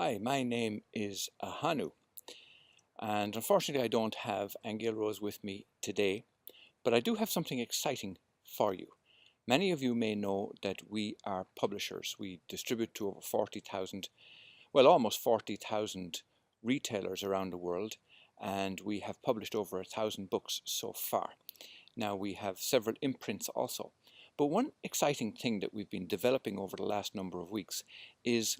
Hi, my name is Ahonu, and unfortunately I don't have Aingeal Rose with me today, but I do have something exciting for you. Many of you may know that we are publishers. We distribute to over 40,000, well, almost 40,000 retailers around the world, and we have published over 1,000 books so far. Now we have several imprints also. But one exciting thing that we've been developing over the last number of weeks is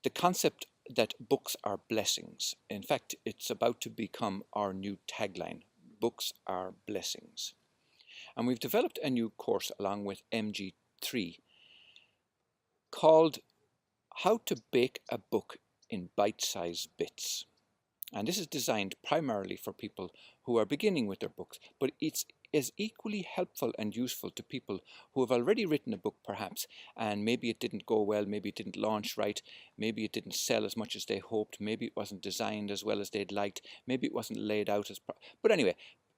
the concept that books are blessings. In fact, it's about to become our new tagline. Books are blessings. And we've developed a new course along with MG3 called How to Bake a Book in Bite-sized Bits. And this is designed primarily for people who are beginning with their books, but it's is equally helpful and useful to people who have already written a book perhaps, and maybe it didn't go well, maybe it didn't launch right, maybe it didn't sell as much as they hoped, maybe it wasn't designed as well as they'd liked, maybe it wasn't laid out as but anyway,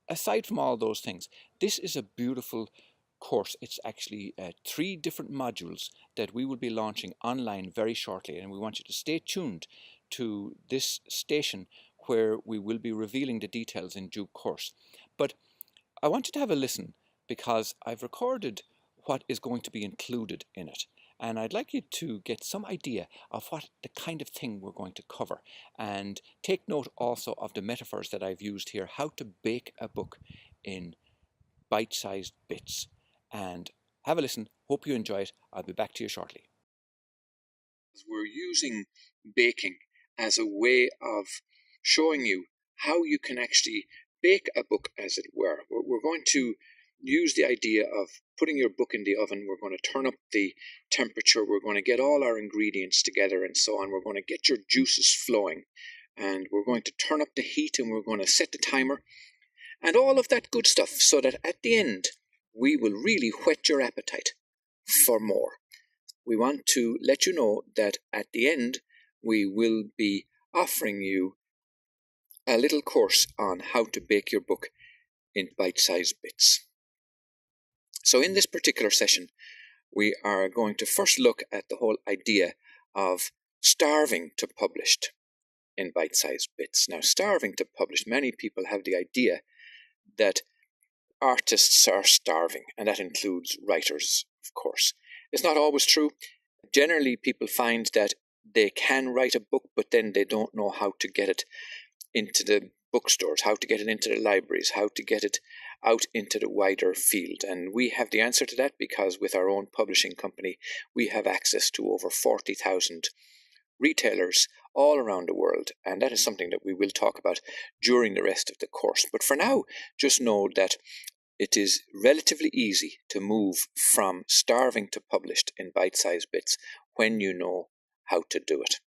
aside from all those things, this is a beautiful course. It's actually 3 different modules that we will be launching online very shortly, and we want you to stay tuned to this station where we will be revealing the details in due course. But I want you to have a listen because I've recorded what is going to be included in it, and I'd like you to get some idea of what the kind of thing we're going to cover, and take note also of the metaphors that I've used here, how to bake a book in bite-sized bits. And have a listen. Hope you enjoy it. I'll be back to you shortly. We're using baking as a way of showing you how you can actually bake a book, as it were. We're going to use the idea of putting your book in the oven. We're going to turn up the temperature. We're going to get all our ingredients together and so on. We're going to get your juices flowing, and we're going to turn up the heat, and we're going to set the timer and all of that good stuff, so that at the end we will really whet your appetite for more. We want to let you know that at the end we will be offering you a little course on how to bake your book in bite-sized bits. So in this particular session, we are going to first look at the whole idea of starving to published in bite-sized bits. Now, starving to published, many people have the idea that artists are starving, and that includes writers, of course. It's not always true. Generally, people find that they can write a book, but then they don't know how to get it into the bookstores, how to get it into the libraries, how to get it out into the wider field. And we have the answer to that, because with our own publishing company, we have access to over 40,000 retailers all around the world. And that is something that we will talk about during the rest of the course. But for now, just know that it is relatively easy to move from starving to published in bite-sized bits when you know how to do it.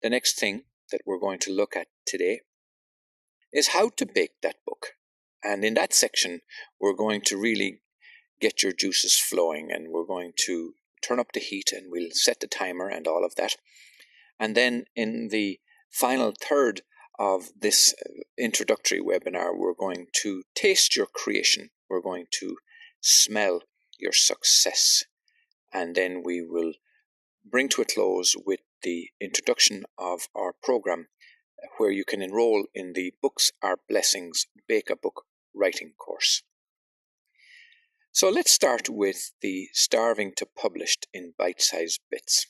The next thing that we're going to look at today is how to bake that book. And in that section, we're going to really get your juices flowing, and we're going to turn up the heat, and we'll set the timer and all of that. And then in the final third of this introductory webinar, we're going to taste your creation. We're going to smell your success. And then we will bring to a close with the introduction of our program, where you can enroll in the Books Are Blessings Bake a Book writing course. So let's start with the starving to published in bite-sized bits.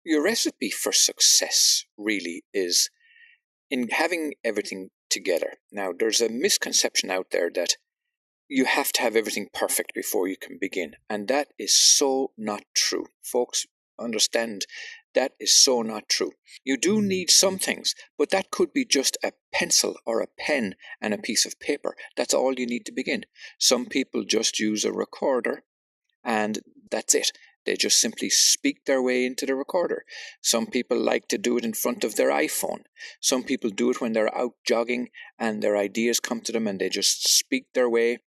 Your recipe for success really is in having everything together. Now, there's a misconception out there that you have to have everything perfect before you can begin, and that is so not true. Folks, understand that is so not true. You do need some things, but that could be just a pencil or a pen and a piece of paper. That's all you need to begin. Some people just use a recorder, and that's it. They just simply speak their way into the recorder. Some people like to do it in front of their iPhone. Some people do it when they're out jogging and their ideas come to them, and they just speak their way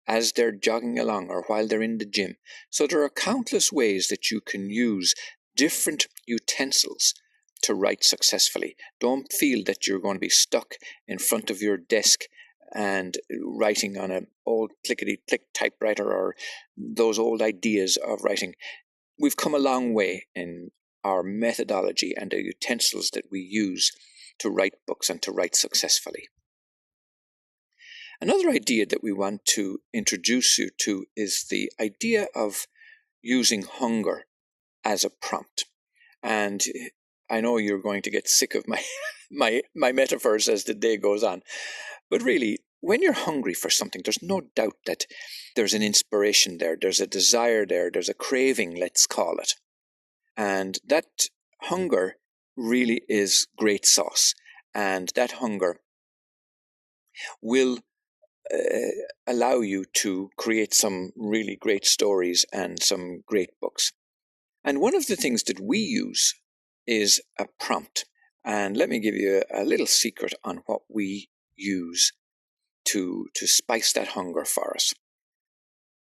as they're jogging along or while they're in the gym. So there are countless ways that you can use different utensils to write successfully. Don't feel that you're going to be stuck in front of your desk and writing on an old clickety-click typewriter or those old ideas of writing. We've come a long way in our methodology and the utensils that we use to write books and to write successfully. Another idea that we want to introduce you to is the idea of using hunger as a prompt. And I know you're going to get sick of my metaphors as the day goes on. But really, when you're hungry for something, there's no doubt that there's an inspiration there, there's a desire there, there's a craving, let's call it. And that hunger really is great sauce. And that hunger will allow you to create some really great stories and some great books. And one of the things that we use is a prompt. And let me give you a little secret on what we use to spice that hunger for us.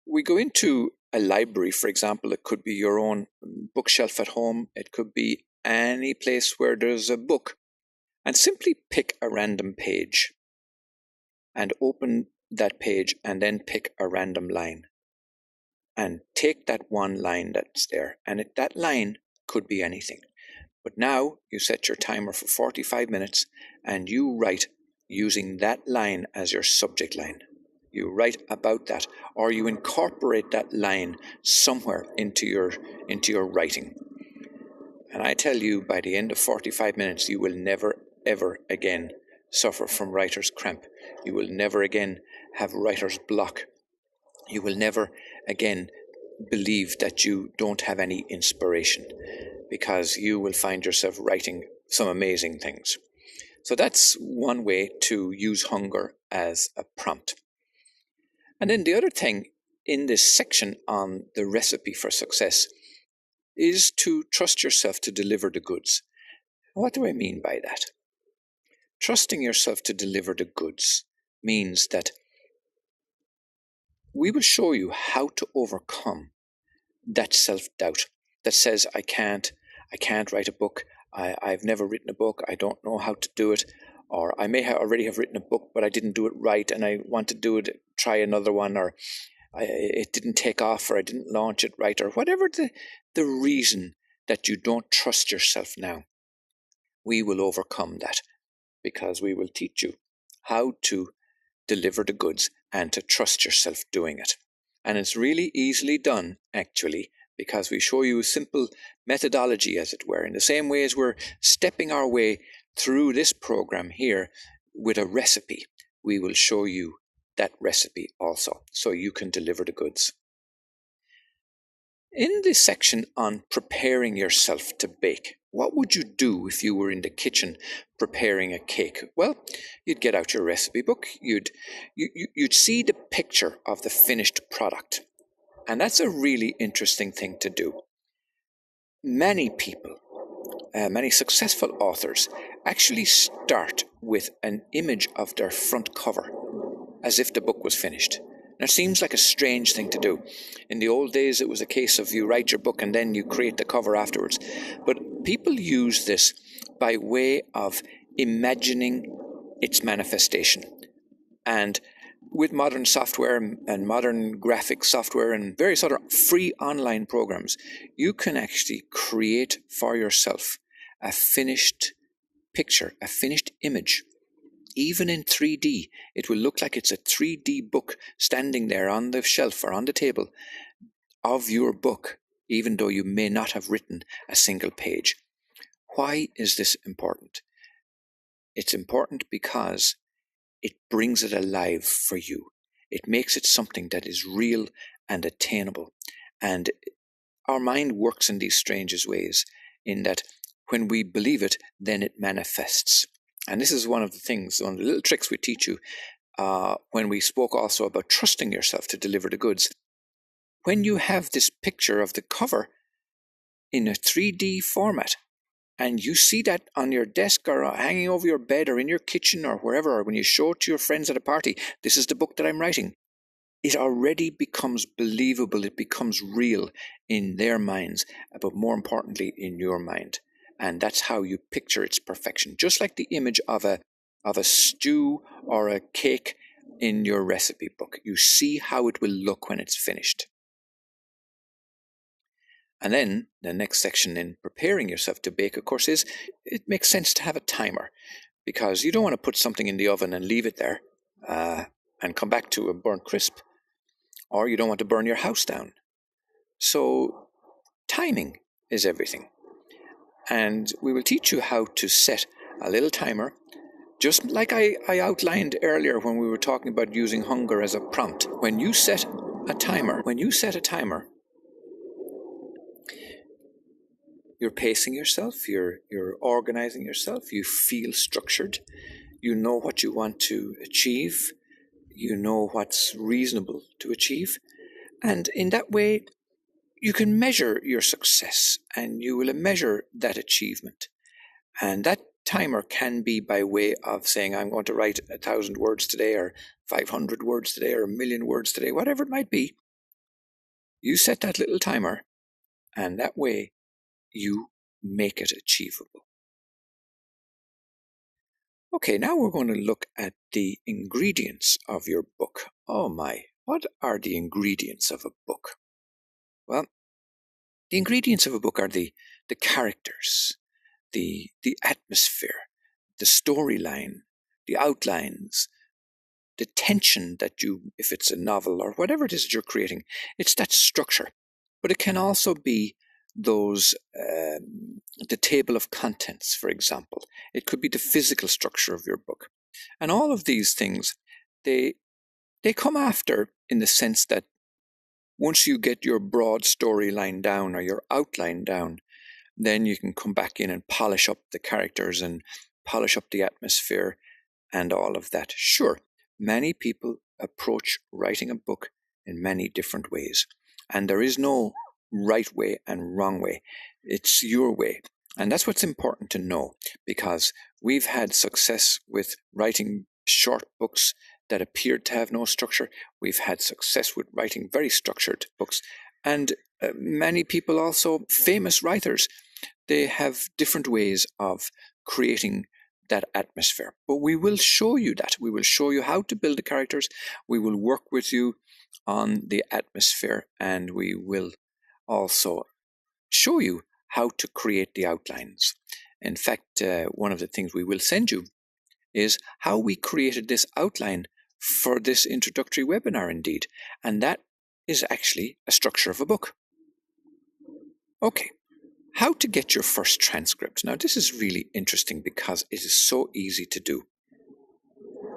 We go into a library, for example. It could be your own bookshelf at home. It could be any place where there's a book. And simply pick a random page and open that page and then pick a random line. And take that one line that's there. And that line could be anything. But now you set your timer for 45 minutes and you write using that line as your subject line. You write about that, or you incorporate that line somewhere into your writing. And I tell you, by the end of 45 minutes, you will never, ever again suffer from writer's cramp. You will never again have writer's block. You will never again believe that you don't have any inspiration, because you will find yourself writing some amazing things. So that's one way to use hunger as a prompt. And then the other thing in this section on the recipe for success is to trust yourself to deliver the goods. What do I mean by that? Trusting yourself to deliver the goods means that we will show you how to overcome that self-doubt that says, I can't write a book, I've never written a book, I don't know how to do it, or I may already have written a book, but I didn't do it right, and I want to do it, try another one, or it didn't take off, or I didn't launch it right, or whatever the reason that you don't trust yourself now. We will overcome that, because we will teach you how to deliver the goods and to trust yourself doing it. And it's really easily done, actually, because we show you a simple methodology, as it were, in the same way as we're stepping our way through this program here with a recipe. We will show you that recipe also, so you can deliver the goods. In this section on preparing yourself to bake, what would you do if you were in the kitchen preparing a cake? Well, you'd get out your recipe book, you'd see the picture of the finished product. And that's a really interesting thing to do. Many people, many successful authors, actually start with an image of their front cover, as if the book was finished. Now, it seems like a strange thing to do. In the old days, it was a case of you write your book and then you create the cover afterwards. But people use this by way of imagining its manifestation. And with modern software and modern graphic software and various other free online programs, you can actually create for yourself a finished picture, a finished image. Even in 3D, it will look like it's a 3D book standing there on the shelf or on the table of your book, even though you may not have written a single page. Why is this important? It's important because it brings it alive for you. It makes it something that is real and attainable. And our mind works in these strangest ways, in that when we believe it, then it manifests. And this is one of the things, one of the little tricks we teach you when we spoke also about trusting yourself to deliver the goods. When you have this picture of the cover in a 3D format, and you see that on your desk or hanging over your bed or in your kitchen or wherever, or when you show it to your friends at a party, this is the book that I'm writing, it already becomes believable, it becomes real in their minds, but more importantly in your mind. And that's how you picture its perfection. Just like the image of a stew or a cake in your recipe book. You see how it will look when it's finished. And then the next section in preparing yourself to bake, of course, is it makes sense to have a timer, because you don't want to put something in the oven and leave it there and come back to a burnt crisp, or you don't want to burn your house down. So timing is everything. And we will teach you how to set a little timer, just like I outlined earlier when we were talking about using hunger as a prompt. When you set a timer, you're pacing yourself, you're organizing yourself, you feel structured, you know what you want to achieve, you know what's reasonable to achieve, and in that way you can measure your success and you will measure that achievement. And that timer can be by way of saying, I'm going to write 1,000 words today, or 500 words today, or 1,000,000 words today, whatever it might be. You set that little timer, and that way you make it achievable. Okay, now we're going to look at the ingredients of your book. Oh my, what are the ingredients of a book? Well, the ingredients of a book are the characters, the atmosphere, the storyline, the outlines, the tension that you, if it's a novel or whatever it is that you're creating, it's that structure. But it can also be those, the table of contents, for example. It could be the physical structure of your book. And all of these things, they come after, in the sense that once you get your broad storyline down or your outline down, then you can come back in and polish up the characters and polish up the atmosphere and all of that. Sure, many people approach writing a book in many different ways, and there is no right way and wrong way. It's your way. And that's what's important to know, because we've had success with writing short books that appeared to have no structure. We've had success with writing very structured books. And many people also, famous writers, they have different ways of creating that atmosphere. But we will show you that. We will show you how to build the characters. We will work with you on the atmosphere, and we will also show you how to create the outlines. In fact, one of the things we will send you is how we created this outline for this introductory webinar indeed. And that is actually a structure of a book. Okay, how to get your first transcript. Now this is really interesting because it is so easy to do.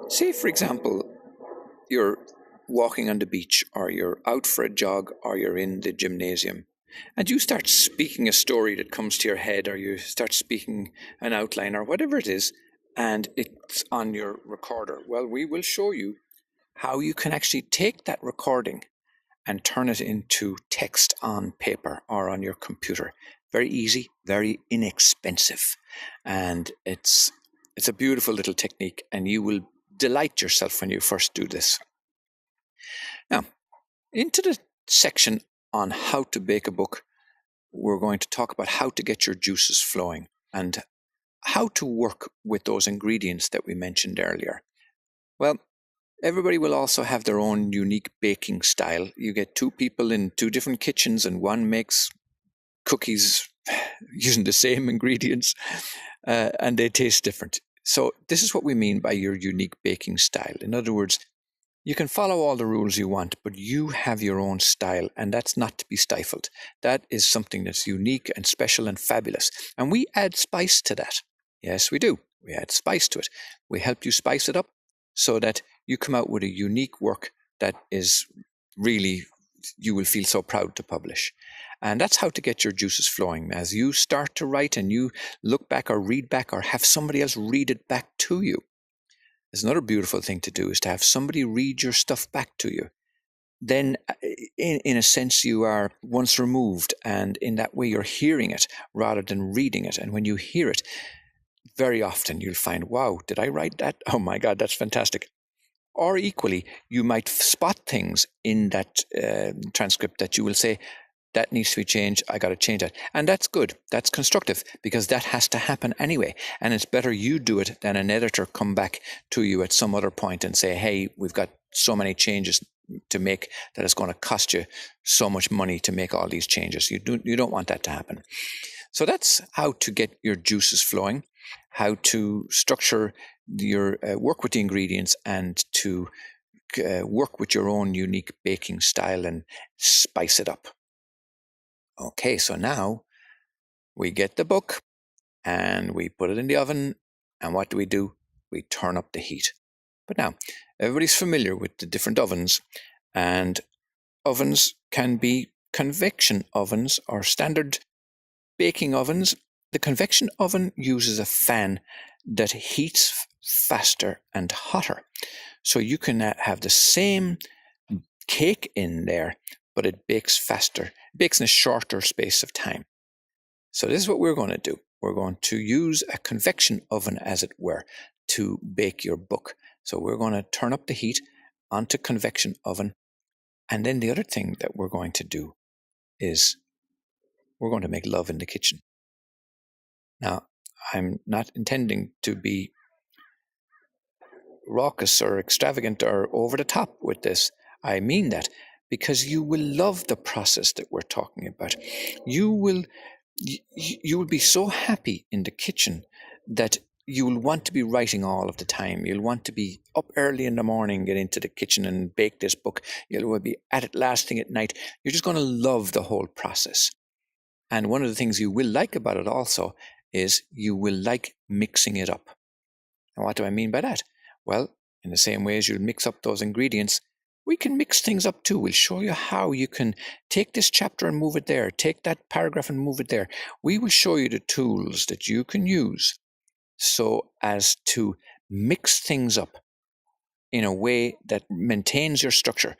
Say, for example, you're walking on the beach, or you're out for a jog, or you're in the gymnasium, and you start speaking a story that comes to your head, or you start speaking an outline or whatever it is, and it's on your recorder. Well, we will show you how you can actually take that recording and turn it into text on paper or on your computer. Very easy, very inexpensive, and it's a beautiful little technique, and you will delight yourself when you first do this. Now, into the section on how to bake a book, we're going to talk about how to get your juices flowing and how to work with those ingredients that we mentioned earlier. Well, everybody will also have their own unique baking style. You get two people in two different kitchens, and one makes cookies using the same ingredients, and they taste different. So this is what we mean by your unique baking style. In other words, you can follow all the rules you want, but you have your own style, and that's not to be stifled. That is something that's unique and special and fabulous. And we add spice to that. Yes, we do. We add spice to it. We help you spice it up so that you come out with a unique work that is really, you will feel so proud to publish. And that's how to get your juices flowing. As you start to write and you look back or read back or have somebody else read it back to you. There's another beautiful thing to do, is to have somebody read your stuff back to you. Then, in a sense, you are once removed, and in that way you're hearing it rather than reading it. And when you hear it, very often you'll find, wow, did I write that? Oh my God, that's fantastic. Or equally, you might spot things in that transcript that you will say, that needs to be changed, I got to change that. And that's good, that's constructive, because that has to happen anyway. And it's better you do it than an editor come back to you at some other point and say, hey, we've got so many changes, to make that it's going to cost you so much money to make all these changes. You don't want that to happen. So that's how to get your juices flowing, how to structure your work with the ingredients, and to work with your own unique baking style and spice it up. Okay, so now we get the book and we put it in the oven, and what do? We turn up the heat. But now, everybody's familiar with the different ovens, and ovens can be convection ovens or standard baking ovens. The convection oven uses a fan that heats faster and hotter. So you can have the same cake in there, but it bakes faster. It bakes in a shorter space of time. So this is what we're going to do. We're going to use a convection oven, as it were, to bake your book. So we're going to turn up the heat onto convection oven. And then the other thing that we're going to do is we're going to make love in the kitchen. Now, I'm not intending to be raucous or extravagant or over the top with this. I mean that because you will love the process that we're talking about. You will be so happy in the kitchen that you will want to be writing all of the time. You'll want to be up early in the morning, get into the kitchen and bake this book. You'll be at it last thing at night. You're just going to love the whole process. And one of the things you will like about it also is you will like mixing it up. And what do I mean by that? Well, in the same way as you'll mix up those ingredients, we can mix things up too. We'll show you how you can take this chapter and move it there, take that paragraph and move it there. We will show you the tools that you can use so as to mix things up in a way that maintains your structure,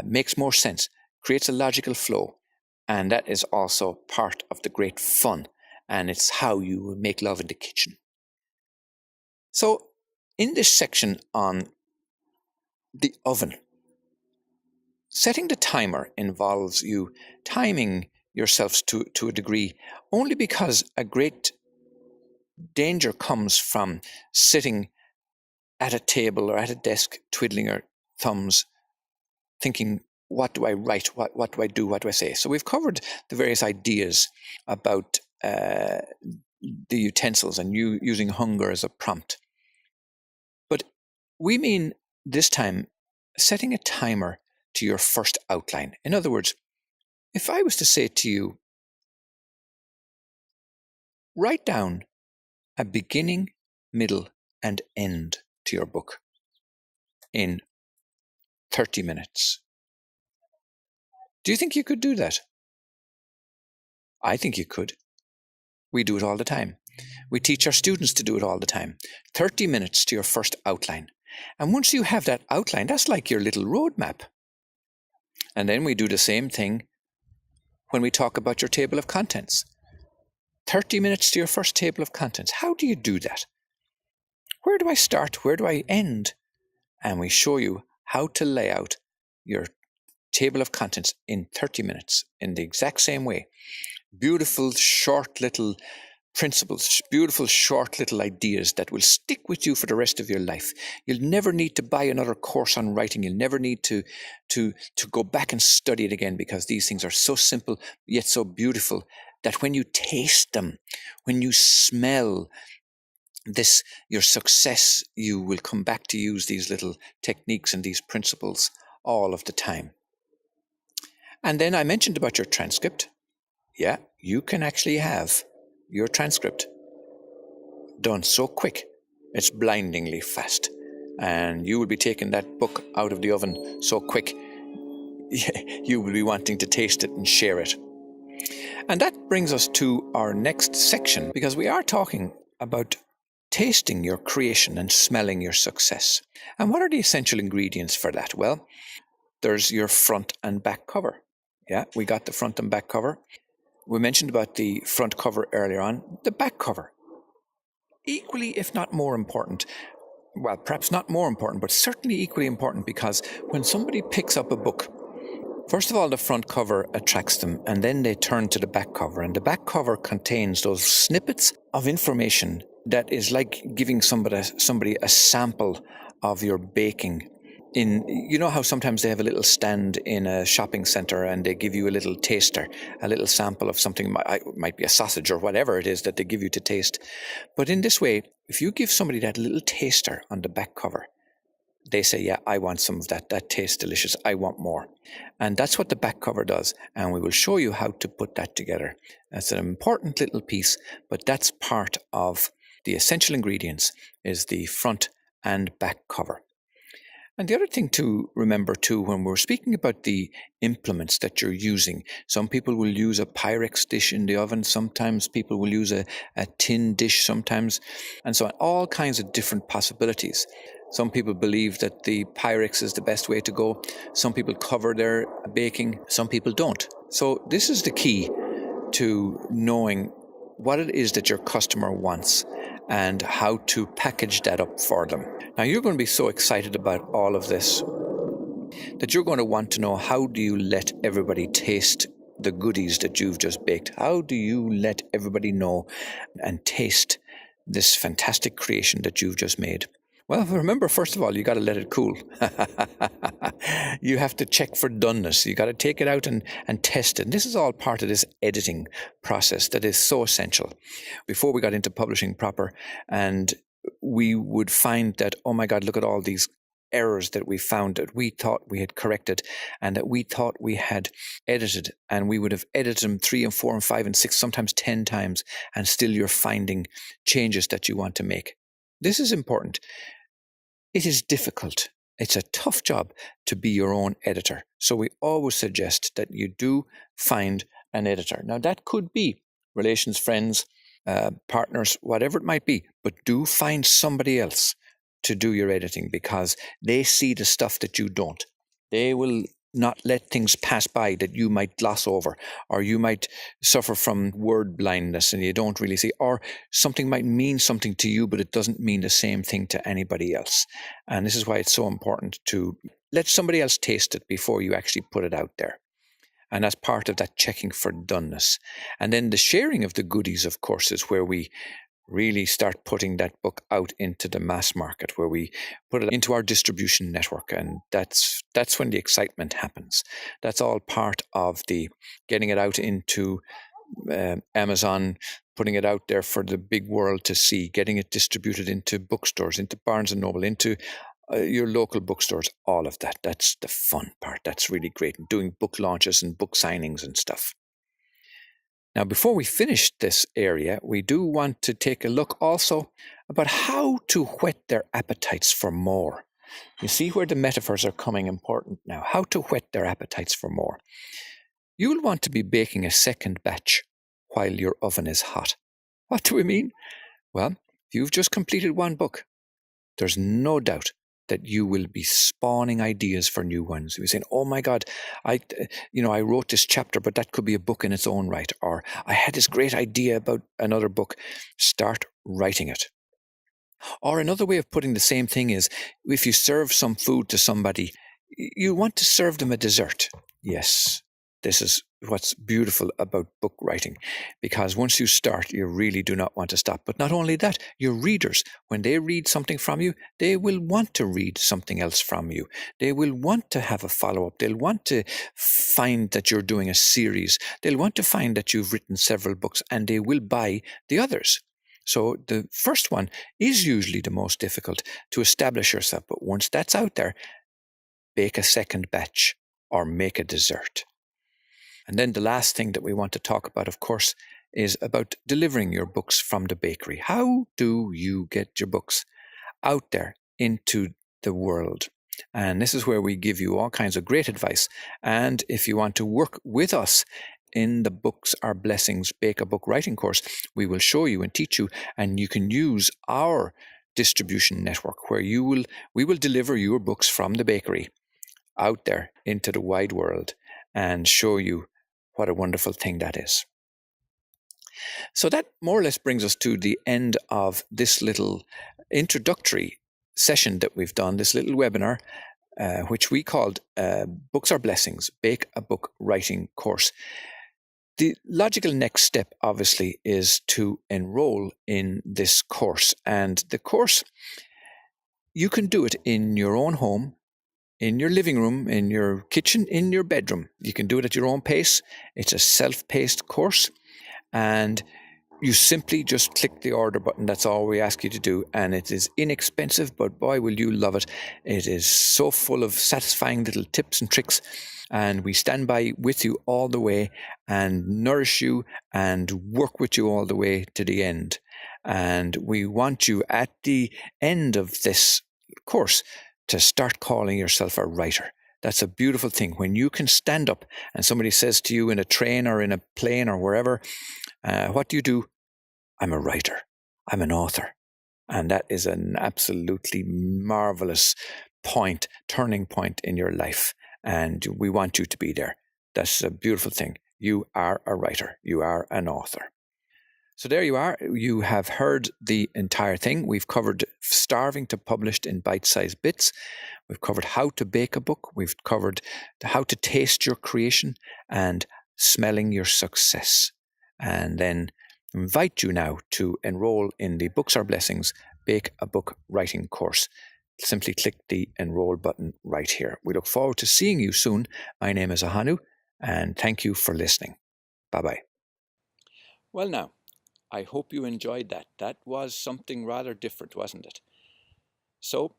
makes more sense, creates a logical flow. And that is also part of the great fun. And it's how you make love in the kitchen. So in this section on the oven, setting the timer involves you timing yourselves to a degree, only because a great danger comes from sitting at a table or at a desk, twiddling your thumbs, thinking, what do I write? What do I do? What do I say? So we've covered the various ideas about the utensils and you using hunger as a prompt. But we mean this time setting a timer to your first outline. In other words, if I was to say to you, write down a beginning, middle, and end to your book in 30 minutes. Do you think you could do that? I think you could. We do it all the time. We teach our students to do it all the time. 30 minutes to your first outline. And once you have that outline, that's like your little roadmap. And then we do the same thing when we talk about your table of contents. 30 minutes to your first table of contents. How do you do that? Where do I start? Where do I end? And we show you how to lay out your table of contents in 30 minutes in the exact same way. Beautiful, short little principles, beautiful, short little ideas that will stick with you for the rest of your life. You'll never need to buy another course on writing. You'll never need to go back and study it again, because these things are so simple yet so beautiful that when you taste them, when you smell your success, you will come back to use these little techniques and these principles all of the time. And then I mentioned about your transcript. Yeah, you can actually have your transcript done so quick, it's blindingly fast. And you will be taking that book out of the oven so quick, you will be wanting to taste it and share it. And that brings us to our next section, because we are talking about tasting your creation and smelling your success. And what are the essential ingredients for that? Well, there's your front and back cover. Yeah, we got the front and back cover. We mentioned about the front cover earlier on. The back cover, equally, if not more important, well, perhaps not more important, but certainly equally important, because when somebody picks up a book, first of all, the front cover attracts them, and then they turn to the back cover. And the back cover contains those snippets of information that is like giving somebody a sample of your baking. you know how sometimes they have a little stand in a shopping center and they give you a little taster, a little sample of something, might be a sausage or whatever it is that they give you to taste. But in this way, if you give somebody that little taster on the back cover, they say, yeah, I want some of that. That tastes delicious. I want more. And that's what the back cover does. And we will show you how to put that together. That's an important little piece, but that's part of the essential ingredients is the front and back cover. And the other thing to remember too, when we're speaking about the implements that you're using, some people will use a Pyrex dish in the oven, sometimes people will use a tin dish sometimes, and so on, all kinds of different possibilities. Some people believe that the Pyrex is the best way to go. Some people cover their baking, some people don't. So this is the key to knowing what it is that your customer wants and how to package that up for them. Now, you're going to be so excited about all of this that you're going to want to know, how do you let everybody taste the goodies that you've just baked? How do you let everybody know and taste this fantastic creation that you've just made? Well, remember, first of all, you got to let it cool. You have to check for doneness. You got to take it out and test it. And this is all part of this editing process that is so essential. Before we got into publishing proper, and we would find that, oh my God, look at all these errors that we found that we thought we had corrected and that we thought we had edited, and we would have edited them 3 and 4 and 5 and 6, sometimes 10 times, and still you're finding changes that you want to make. This is important. It is difficult. It's a tough job to be your own editor. So we always suggest that you do find an editor. Now, that could be relations, friends, partners, whatever it might be, but do find somebody else to do your editing, because they see the stuff that you don't. They will not let things pass by that you might gloss over, or you might suffer from word blindness and you don't really see, or something might mean something to you, but it doesn't mean the same thing to anybody else. And this is why it's so important to let somebody else taste it before you actually put it out there. And that's part of that checking for doneness. And then the sharing of the goodies, of course, is where we really start putting that book out into the mass market, where we put it into our distribution network. And that's when the excitement happens. That's all part of the getting it out into Amazon, putting it out there for the big world to see, getting it distributed into bookstores, into Barnes and Noble, into your local bookstores, all of that. That's the fun part. That's really great. And doing book launches and book signings and stuff. Now, before we finish this area, we do want to take a look also about how to whet their appetites for more. You see where the metaphors are coming important now. How to whet their appetites for more. You'll want to be baking a second batch while your oven is hot. What do we mean? Well, if you've just completed one book, there's no doubt that you will be spawning ideas for new ones. You're saying, oh my God, I wrote this chapter, but that could be a book in its own right. Or I had this great idea about another book. Start writing it. Or another way of putting the same thing is, if you serve some food to somebody, you want to serve them a dessert. Yes, this is what's beautiful about book writing, because once you start, you really do not want to stop. But not only that, your readers, when they read something from you, they will want to read something else from you. They will want to have a follow-up. They'll want to find that you're doing a series. They'll want to find that you've written several books, and they will buy the others. So the first one is usually the most difficult, to establish yourself. But once that's out there, bake a second batch or make a dessert. And then the last thing that we want to talk about, of course, is about delivering your books from the bakery. How do you get your books out there into the world? And this is where we give you all kinds of great advice. And if you want to work with us in the Books Are Blessings Bake a Book Writing course, we will show you and teach you, and you can use our distribution network where we will deliver your books from the bakery out there into the wide world and show you what a wonderful thing that is. So that more or less brings us to the end of this little introductory session that we've done, this little webinar, which we called Books Are Blessings, Bake a Book Writing course. The logical next step, obviously, is to enroll in this course. And the course, you can do it in your own home. in your living room, in your kitchen, in your bedroom. You can do it at your own pace. It's a self-paced course, and you simply just click the order button. That's all we ask you to do. And it is inexpensive, but boy, will you love it. It is so full of satisfying little tips and tricks. And we stand by with you all the way and nourish you and work with you all the way to the end. And we want you at the end of this course to start calling yourself a writer. That's a beautiful thing. When you can stand up and somebody says to you in a train or in a plane or wherever, what do? I'm a writer. I'm an author. And that is an absolutely marvelous turning point in your life. And we want you to be there. That's a beautiful thing. You are a writer. You are an author. So there you are. You have heard the entire thing. We've covered starving to published in bite-sized bits. We've covered how to bake a book. We've covered how to taste your creation and smelling your success. And then invite you now to enroll in the Books Are Blessings Bake a Book Writing course. Simply click the enroll button right here. We look forward to seeing you soon. My name is Ahonu, and thank you for listening. Bye-bye. Well now, I hope you enjoyed that. That was something rather different, wasn't it? So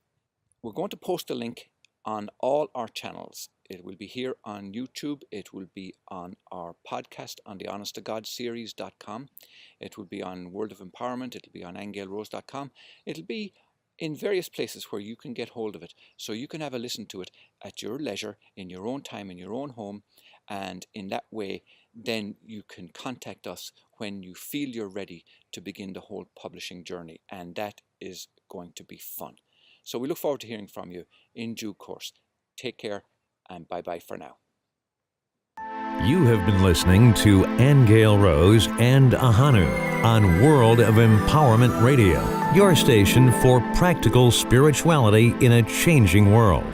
we're going to post a link on all our channels. It will be here on YouTube. It will be on our podcast on the honesttogodseries.com. It will be on World of Empowerment. It'll be on aingealrose.com. It'll be in various places where you can get hold of it, so you can have a listen to it at your leisure, in your own time, in your own home, and in that way then you can contact us when you feel you're ready to begin the whole publishing journey, and that is going to be fun. So we look forward to hearing from you in due course. Take care, and bye-bye for now. You have been listening to Aingeal Rose and Ahonu on World of Empowerment Radio, your station for practical spirituality in a changing world.